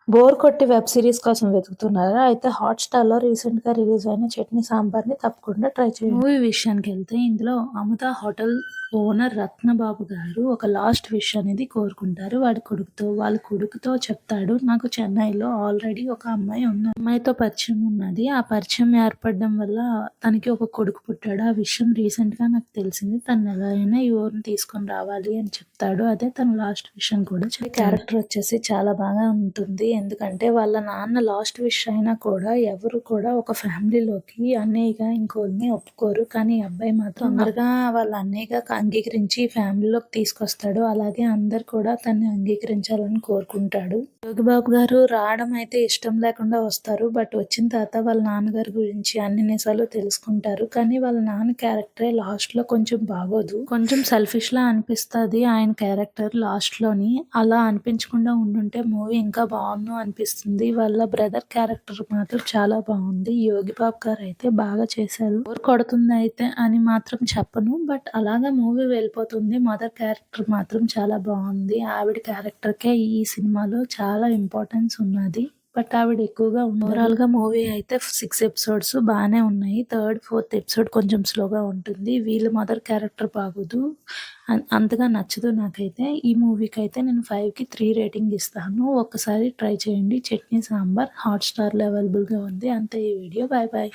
Bore కొట్టి web series కోసం వెతుకుతున్నారా? అయితే హాట్‌స్టార్‌లో రీసెంట్‌గా రిలీజ్ అయిన 'చట్నీ సాంబార్‌ని' తప్పకుండా ట్రై చేయండి. మూవీ విషయానికెళ్తే ఇందులో అమృత హోటల్ ఓనర్ రత్నబాబు గారు ఒక లాస్ట్ విష్ అనేది కోరుకుంటారు వాడి కొడుకుతో. వాళ్ళ కొడుకుతో చెప్తాడు, నాకు చెన్నైలో ఆల్రెడీ ఒక అమ్మాయి ఉంది. అమ్మాయితో పరిచయం ఉన్నది. ఆ పరిచయం ఏర్పడడం వల్ల తనకి ఒక కొడుకు పుట్టాడు. ఆ విషయం రీసెంట్‌గా నాకు తెలిసింది. తనని ఎలా అయినా ఈ ఊరిని తీసుకొని రావాలి అని చెప్తాడు. అదే తన లాస్ట్ విష్ అని కూడా చెప్తాడు. క్యారెక్టర్ వచ్చేసి చాలా బాగా ఉంటుంది. ఎందుకంటే వాళ్ళ నాన్న లాస్ట్ విష్ అయినా కూడా ఎవరు కూడా ఒక ఫ్యామిలీలోకి అన్నయ్యగా ఇంకోరిని ఒప్పుకోరు. కానీ ఈ అబ్బాయి మాత్రం తొందరగా వాళ్ళ అన్నయ్యగా అంగీకరించి ఫ్యామిలీలోకి తీసుకొస్తాడు. అలాగే అందరు కూడా తనని అంగీకరించాలని కోరుకుంటాడు. యోగిబాబు గారు రావడం అయితే ఇష్టం లేకుండా వస్తారు. బట్ వచ్చిన తర్వాత వాళ్ళ నాన్నగారి గురించి అన్ని నిజాలు తెలుసుకుంటారు. కానీ వాళ్ళ నాన్న క్యారెక్టరే లాస్ట్ లో కొంచెం బాగోదు. కొంచెం సెల్ఫిష్ లా అనిపిస్తుంది ఆయన క్యారెక్టర్ లాస్ట్ లోని. అలా అనిపించకుండా ఉండుంటే మూవీ ఇంకా బాగుండు అనిపిస్తుంది. వాళ్ళ బ్రదర్ క్యారెక్టర్ మాత్రం చాలా బాగుంది. యోగిబాబు గారు అయితే బాగా చేశారు. బోర్ కొడుతుంది అయితే అని మాత్రం చెప్పను. బట్ అలాగా మూవీ వెళ్ళిపోతుంది. మదర్ క్యారెక్టర్ మాత్రం చాలా బాగుంది. ఆవిడ క్యారెక్టర్కే ఈ సినిమాలో చాలా ఇంపార్టెన్స్ ఉన్నది. బట్ ఆవిడ ఎక్కువగా ఓవరాల్ గా మూవీ అయితే 6 ఎపిసోడ్స్ బాగానే ఉన్నాయి. థర్డ్, ఫోర్త్ ఎపిసోడ్ కొంచెం స్లోగా ఉంటుంది. వీళ్ళ మదర్ క్యారెక్టర్ బాగోదు. అంతగా నచ్చదు నాకైతే. ఈ మూవీకి అయితే నేను 5కి 3 రేటింగ్ ఇస్తాను. ఒక్కసారి ట్రై చేయండి. చట్నీ సాంబార్ హాట్‌స్టార్‌లో అవైలబుల్‌గా ఉంది. అంతే ఈ వీడియో. Bye bye.